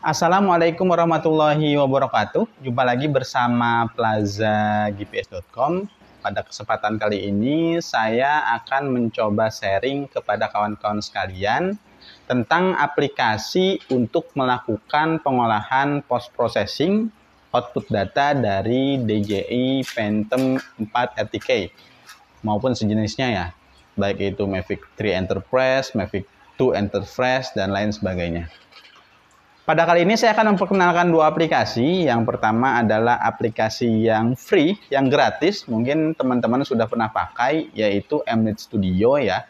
Assalamualaikum warahmatullahi wabarakatuh. Jumpa lagi bersama plazagps.com. Pada kesempatan kali ini saya akan mencoba sharing kepada kawan-kawan sekalian tentang aplikasi untuk melakukan pengolahan post processing output data dari DJI Phantom 4 RTK maupun sejenisnya ya, baik itu Mavic 3 Enterprise, Mavic 2 Enterprise, dan lain sebagainya. Pada kali ini saya akan memperkenalkan dua aplikasi. Yang pertama adalah aplikasi yang free, yang gratis. Mungkin teman-teman sudah pernah pakai, yaitu Mlit Studio ya.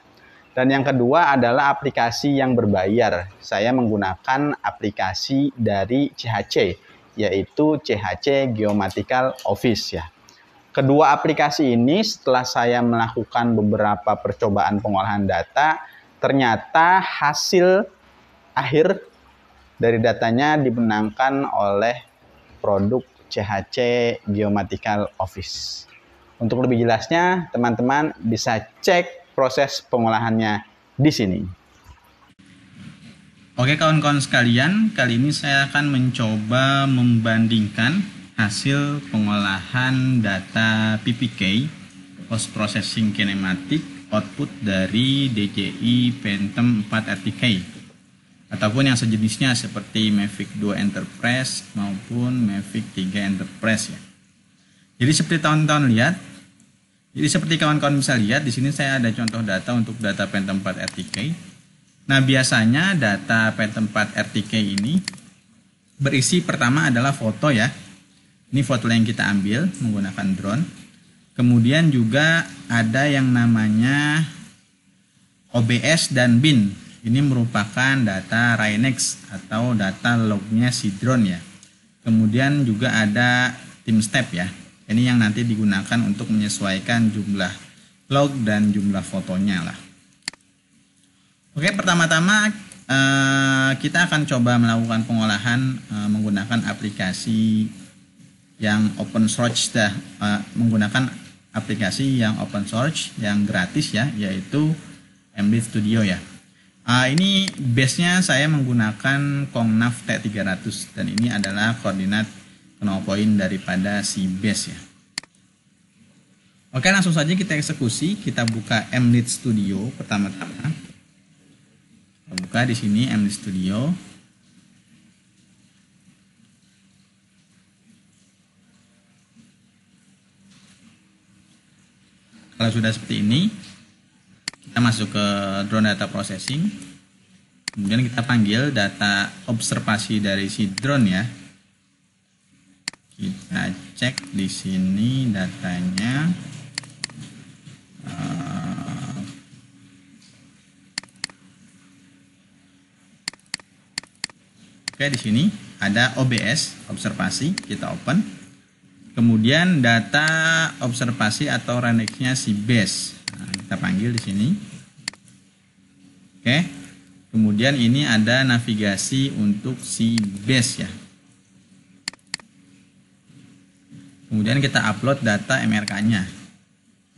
Dan yang kedua adalah aplikasi yang berbayar. Saya menggunakan aplikasi dari CHC, yaitu CHC Geomatical Office ya. Kedua aplikasi ini setelah saya melakukan beberapa percobaan pengolahan data, ternyata hasil akhir dari datanya dimenangkan oleh produk CHC Geomatical Office. Untuk lebih jelasnya, teman-teman bisa cek proses pengolahannya di sini. Oke kawan-kawan sekalian, kali ini saya akan mencoba membandingkan hasil pengolahan data PPK Post Processing Kinematic output dari DJI Phantom 4 RTK ataupun yang sejenisnya seperti Mavic 2 Enterprise maupun Mavic 3 Enterprise ya. Jadi seperti kawan-kawan bisa lihat di sini saya ada contoh data untuk data Phantom 4 RTK. Nah, biasanya data Phantom 4 RTK ini berisi pertama adalah foto ya. Ini foto yang kita ambil menggunakan drone. Kemudian juga ada yang namanya OBS dan bin. Ini merupakan data Rainex atau data lognya si drone ya. Kemudian juga ada tim step ya. Ini yang nanti digunakan untuk menyesuaikan jumlah log dan jumlah fotonya lah. Oke, pertama-tama kita akan coba melakukan pengolahan menggunakan aplikasi yang open source menggunakan aplikasi yang open source yang gratis ya, yaitu Mlit Studio ya. Ini base-nya saya menggunakan Kongnav T300 dan ini adalah koordinat known point daripada si base ya. Oke, langsung saja kita eksekusi. Kita buka Mlit Studio pertama-tama. Kita buka di sini Mlit Studio. Kalau sudah seperti ini, kita masuk ke drone data processing, kemudian kita panggil data observasi dari si drone ya. Kita cek di sini datanya. Oke, di sini ada OBS observasi, kita open. Kemudian data observasi atau Rainex-nya si base. Nah, kita panggil di sini. Oke. Kemudian ini ada navigasi untuk si base ya. Kemudian kita upload data MRK-nya.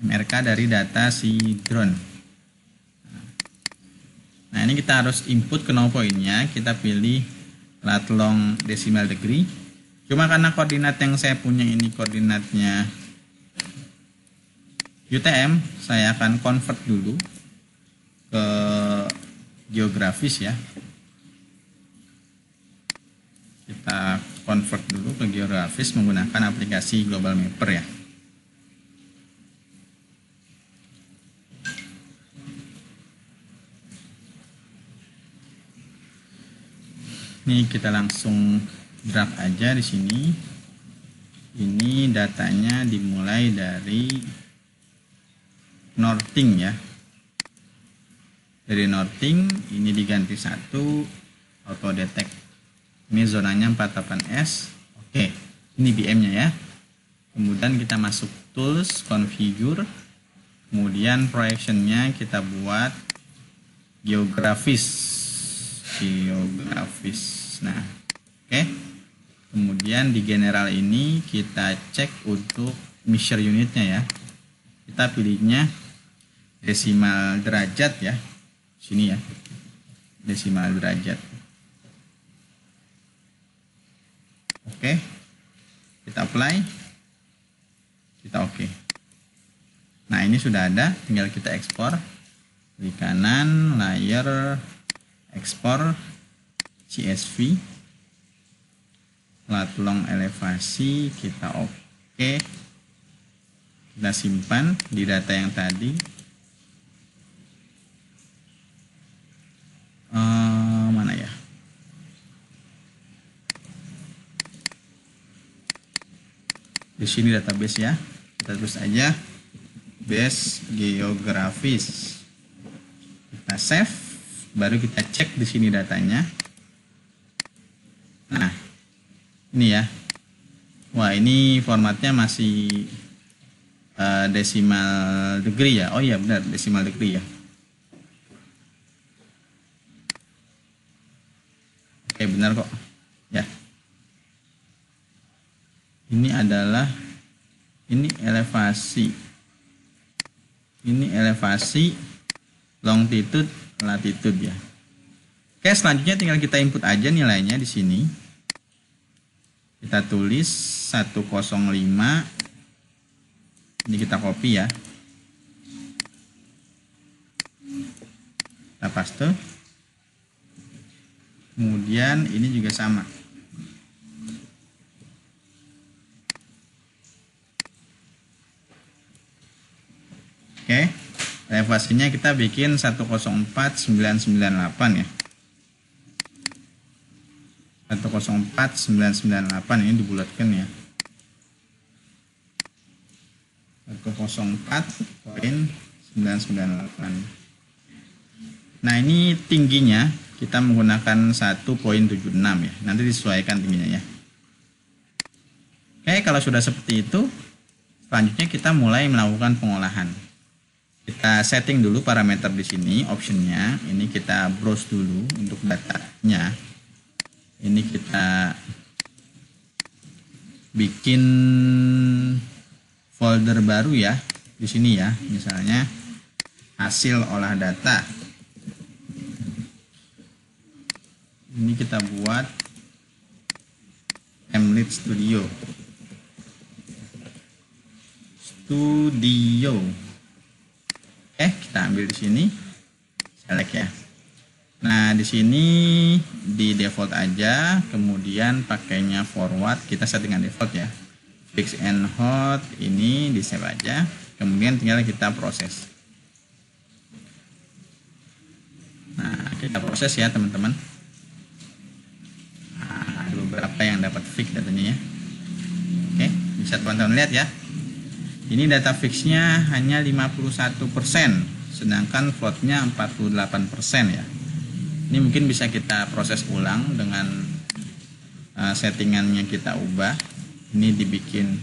MRK dari data si drone. Nah, ini kita harus input known point-nya. Kita pilih lat long decimal degree. Cuma karena koordinat yang saya punya ini koordinatnya UTM, saya akan convert dulu ke geografis ya. Kita convert dulu ke geografis menggunakan aplikasi Global Mapper ya. Ini kita langsung drag aja di sini. Ini datanya dimulai dari Northing ya. Dari Northing ini diganti 1 auto detect. Ini zonanya 48S. Oke, ini BM-nya ya. Kemudian kita masuk tools, configure. Kemudian projection-nya kita buat geografis. Nah, oke. Kemudian di general ini kita cek untuk measure unitnya ya. Kita pilihnya desimal derajat ya, sini ya, desimal derajat. Oke, kita apply, kita oke. Nah, ini sudah ada, tinggal kita ekspor. Di kanan layer ekspor CSV, lat long elevasi, kita oke. Kita simpan di data yang tadi. Mana ya? Di sini database ya. Kita tulis aja base geografis. Kita save, baru kita cek di sini datanya. Nah, ini ya. Wah, ini formatnya masih decimal degree ya. Oh iya benar, decimal degree ya. Oke, benar kok. Ya. Ini adalah elevasi. Ini elevasi, longitude, latitude ya. Oke, selanjutnya tinggal kita input aja nilainya di sini. Kita tulis 105. Ini kita copy ya. Kita paste. Kemudian ini juga sama. Oke, elevasinya kita bikin 104998 ya. 104998 ini dibulatkan ya. 104.998. Nah, ini tingginya kita menggunakan 1.76 ya. Nanti disesuaikan tingginya ya. Oke, kalau sudah seperti itu, selanjutnya kita mulai melakukan pengolahan. Kita setting dulu parameter di sini, optionnya. Ini kita browse dulu untuk datanya. Ini kita bikin folder baru ya di sini ya. Misalnya hasil olah data. Ini kita buat Mlit Studio. Kita ambil di sini, select ya. Nah, di sini di default aja, kemudian pakainya forward, kita settingan default ya. Fix and hot ini di save aja, kemudian tinggal kita proses. Nah, kita proses ya teman-teman. Nah, ada beberapa yang dapat fix datanya ya. Oke, bisa teman-teman lihat ya. Ini data fixnya hanya 51%, sedangkan floatnya 48% ya. Ini mungkin bisa kita proses ulang dengan settingannya kita ubah. Ini dibikin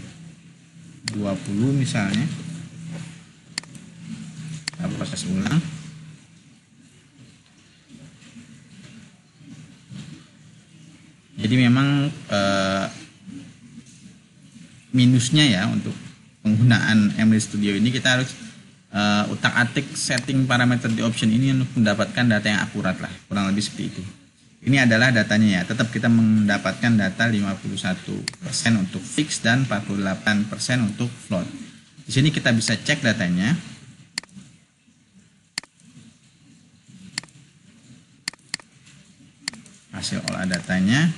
20 misalnya. Kita proses ulang. Jadi memang minusnya ya untuk penggunaan Mlit Studio ini, kita harus utak-atik setting parameter di option ini untuk mendapatkan data yang akurat lah, kurang lebih seperti itu. Ini adalah datanya ya, tetap kita mendapatkan data 51% untuk fix dan 48% untuk float. Di sini kita bisa cek datanya. Hasil olah datanya.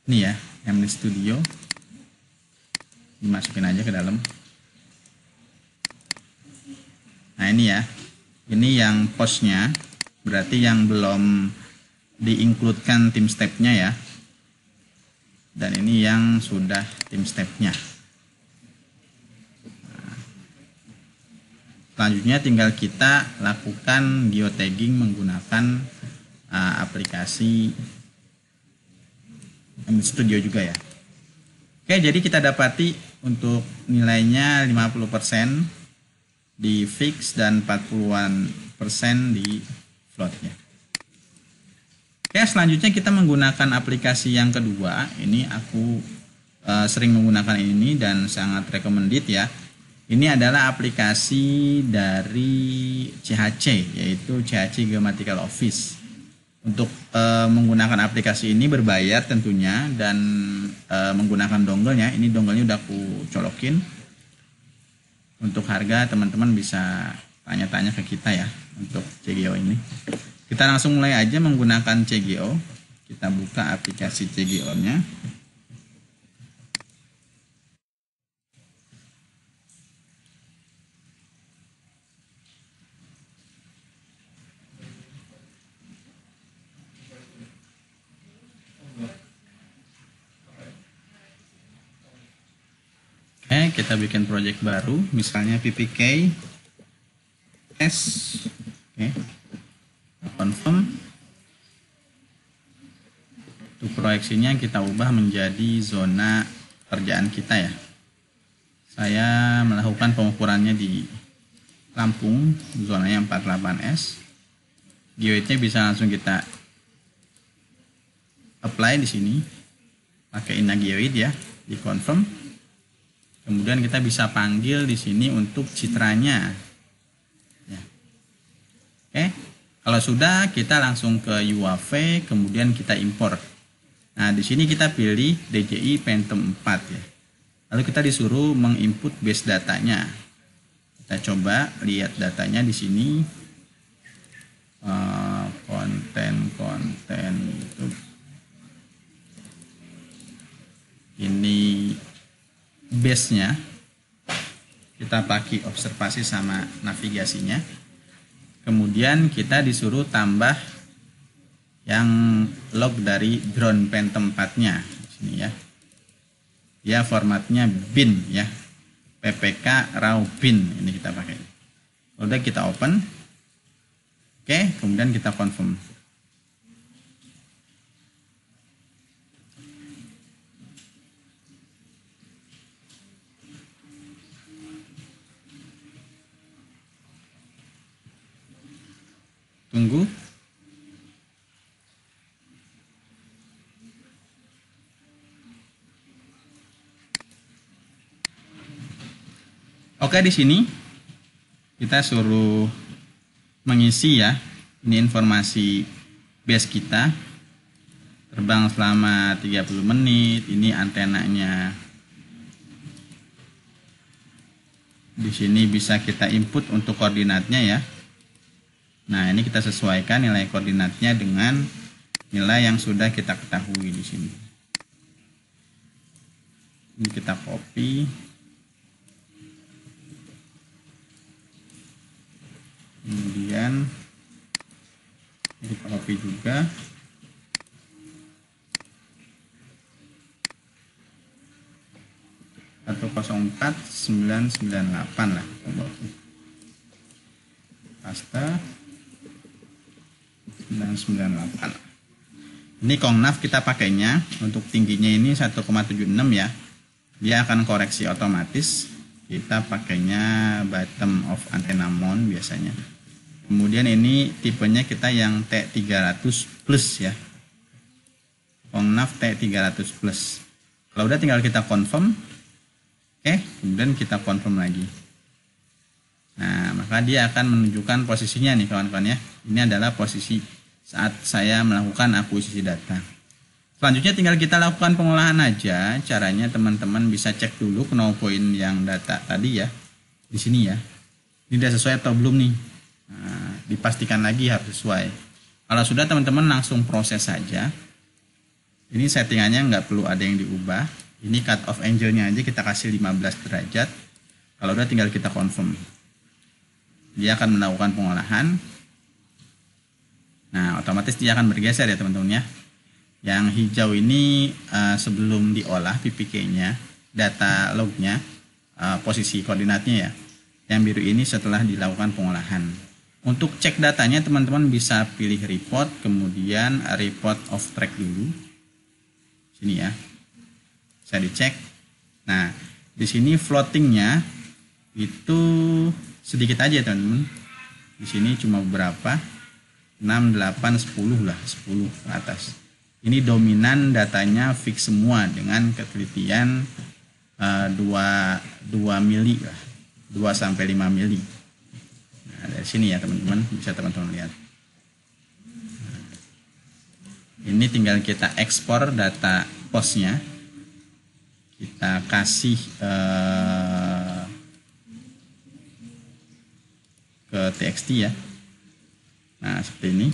Ini ya, Mlit Studio. Dimasukin aja ke dalam. Nah, ini ya. Ini yang postnya, berarti yang belum diincludekan tim stepnya ya. Dan ini yang sudah tim stepnya. Nah, selanjutnya tinggal kita lakukan geotagging menggunakan aplikasi Mlit Studio juga ya. Oke, jadi kita dapati untuk nilainya 50% di fix dan 40% di floatnya. Oke, selanjutnya kita menggunakan aplikasi yang kedua. Ini aku sering menggunakan ini dan sangat recommended ya. Ini adalah aplikasi dari CHC, yaitu CHC Geomatikal Office. Untuk menggunakan aplikasi ini berbayar tentunya, dan menggunakan dongle-nya. Ini dongle-nya udah aku colokin. Untuk harga teman-teman bisa tanya-tanya ke kita ya untuk CGO ini. Kita langsung mulai aja menggunakan CGO. Kita buka aplikasi CGO-nya. Kita bikin project baru, misalnya PPK S. Confirm. Untuk proyeksinya kita ubah menjadi zona kerjaan kita ya. Saya melakukan pengukurannya di Lampung, zonanya 48S. Geoidnya bisa langsung kita apply di sini pakai InnaGeoid ya, di confirm. Kemudian kita bisa panggil di sini untuk citranya. Ya. Kalau sudah, kita langsung ke UAV, kemudian kita import. Nah, di sini kita pilih DJI Phantom 4 ya. Lalu kita disuruh menginput base datanya. Kita coba lihat datanya di sini. Konten itu. Ini base-nya, kita pakai observasi sama navigasinya. Kemudian kita disuruh tambah yang log dari drone Phantom 4-nya di sini ya. Ya, formatnya bin ya. PPK raw bin ini kita pakai. Udah, kita open. Oke, kemudian kita confirm. Tunggu. Oke, di sini kita suruh mengisi ya. Ini informasi base kita. Terbang selama 30 menit. Ini antenanya. Di sini bisa kita input untuk koordinatnya ya. Nah, ini kita sesuaikan nilai koordinatnya dengan nilai yang sudah kita ketahui di sini. Ini kita copy. Kemudian kita copy juga. Atau 04998 lah. Paste 998. Ini Kongnaf kita pakainya untuk tingginya ini 1,76 ya. Dia akan koreksi otomatis. Kita pakainya bottom of antenna mount biasanya. Kemudian ini tipenya kita yang T300 plus ya. Kongnaf T300 plus. Kalau udah tinggal kita confirm. Kemudian kita confirm lagi. Nah, maka dia akan menunjukkan posisinya nih kawan-kawan ya. Ini adalah posisi saat saya melakukan akuisisi data. Selanjutnya tinggal kita lakukan pengolahan aja. Caranya teman-teman bisa cek dulu know point yang data tadi ya. Di sini ya. Ini sudah sesuai atau belum nih. Nah, dipastikan lagi harus sesuai. Kalau sudah, teman-teman langsung proses saja. Ini settingannya nggak perlu ada yang diubah. Ini cut off angle-nya aja kita kasih 15 derajat. Kalau udah tinggal kita confirm. Dia akan melakukan pengolahan. Nah, otomatis dia akan bergeser ya teman-teman ya. Yang hijau ini sebelum diolah PPK-nya, data lognya, posisi koordinatnya ya. Yang biru ini setelah dilakukan pengolahan. Untuk cek datanya teman-teman bisa pilih report, kemudian report of track dulu. Sini ya. Saya dicek. Nah, di sini floatingnya itu sedikit aja teman-teman. Di sini cuma beberapa, 6, 8, 10 lah, 10 ke atas. Ini dominan datanya fix semua dengan ketelitian 2 mili lah, 2 sampai 5 mili. Nah, dari sini ya teman-teman, bisa teman-teman lihat. Nah, ini tinggal kita ekspor data posnya. kita kasih ke txt ya. Nah, seperti ini.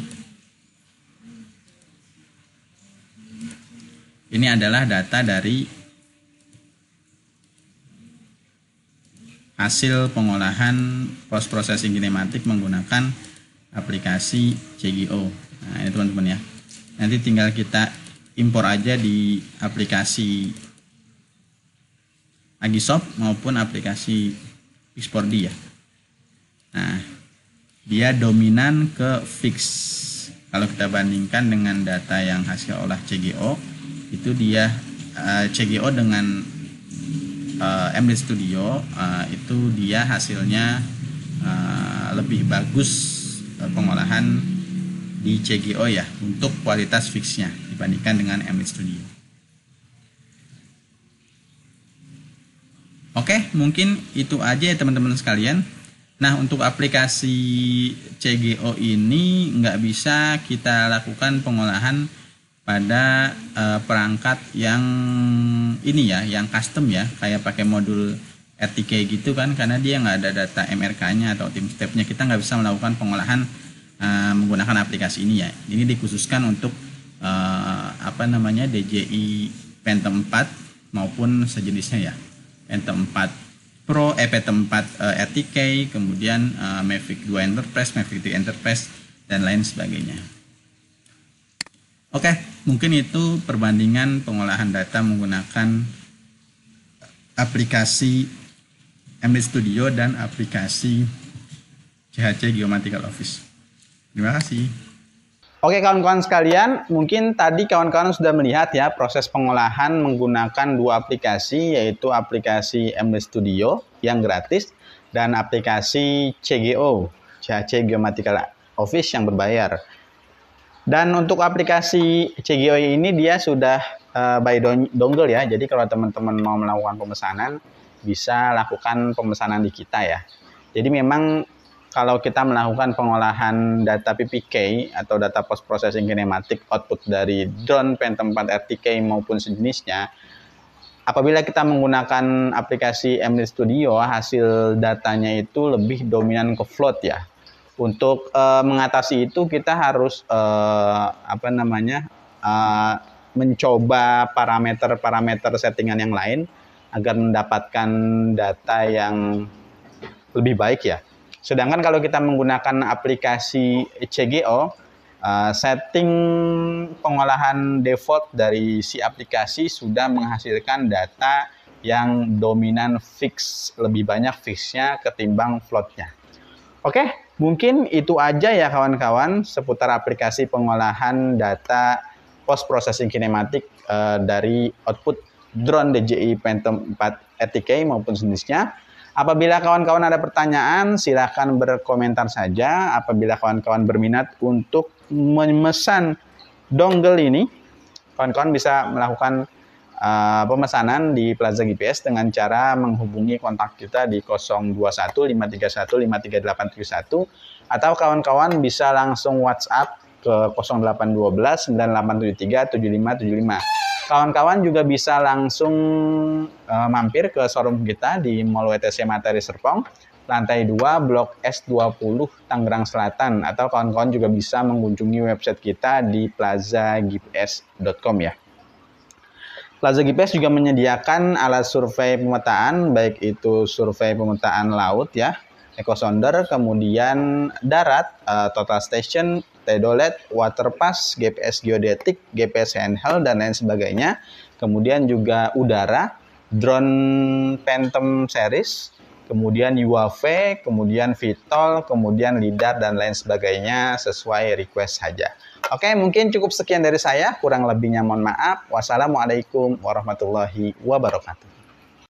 Ini adalah data dari hasil pengolahan post processing kinematik menggunakan aplikasi CGO. Nah, ini teman-teman ya. Nanti tinggal kita impor aja di aplikasi Agisoft maupun aplikasi Pix4D ya. Nah, dia dominan ke fix. Kalau kita bandingkan dengan data yang hasil olah CGO, itu dia CGO dengan MD Studio itu dia hasilnya lebih bagus pengolahan di CGO ya untuk kualitas fixnya dibandingkan dengan MD Studio. Oke, mungkin itu aja ya teman-teman sekalian. Nah, untuk aplikasi CGO ini nggak bisa kita lakukan pengolahan pada perangkat yang ini ya, yang custom ya, kayak pakai modul RTK gitu kan, karena dia nggak ada data MRK-nya atau tim step-nya, kita nggak bisa melakukan pengolahan menggunakan aplikasi ini ya. Ini dikhususkan untuk DJI Phantom 4 maupun sejenisnya ya, Phantom 4 Pro, Phantom 4 RTK, kemudian Mavic 2 Enterprise, Mavic 3 Enterprise, dan lain sebagainya. Oke, mungkin itu perbandingan pengolahan data menggunakan aplikasi MD Studio dan aplikasi CHC Geomatikal Office. Terima kasih. Oke kawan-kawan sekalian, mungkin tadi kawan-kawan sudah melihat ya proses pengolahan menggunakan dua aplikasi, yaitu aplikasi MD Studio yang gratis dan aplikasi CGO, CHC Geomatikal Office yang berbayar. Dan untuk aplikasi CGO ini dia sudah by dongle ya, jadi kalau teman-teman mau melakukan pemesanan bisa lakukan pemesanan di kita ya. Jadi memang kalau kita melakukan pengolahan data PPK atau data post processing kinematik output dari drone Phantom 4 RTK maupun sejenisnya, apabila kita menggunakan aplikasi MD Studio, hasil datanya itu lebih dominan ke float ya. Untuk mengatasi itu kita harus mencoba parameter-parameter settingan yang lain agar mendapatkan data yang lebih baik ya. Sedangkan kalau kita menggunakan aplikasi CGO, setting pengolahan default dari si aplikasi sudah menghasilkan data yang dominan fix, lebih banyak fixnya ketimbang floatnya. Oke, mungkin itu aja ya kawan-kawan seputar aplikasi pengolahan data post processing kinematik dari output drone DJI Phantom 4 RTK maupun sejenisnya. Apabila kawan-kawan ada pertanyaan, silakan berkomentar saja. Apabila kawan-kawan berminat untuk memesan dongle ini, kawan-kawan bisa melakukan pemesanan di Plaza GPS dengan cara menghubungi kontak kita di 021 531 53871 atau kawan-kawan bisa langsung WhatsApp ke 0812 9873 7575. Kawan-kawan juga bisa langsung mampir ke showroom kita di Mall WTC Matahari Serpong, lantai 2, Blok S20, Tangerang Selatan. Atau kawan-kawan juga bisa mengunjungi website kita di plazagps.com ya. Plaza GPS juga menyediakan alat survei pemetaan, baik itu survei pemetaan laut ya, ecosounder, kemudian darat, total station, tedolet, waterpass, GPS geodetik, GPS handheld, dan lain sebagainya. Kemudian juga udara, drone Phantom series, kemudian UAV, kemudian VTOL, kemudian LiDAR, dan lain sebagainya sesuai request saja. Oke, mungkin cukup sekian dari saya. Kurang lebihnya mohon maaf. Wassalamualaikum warahmatullahi wabarakatuh.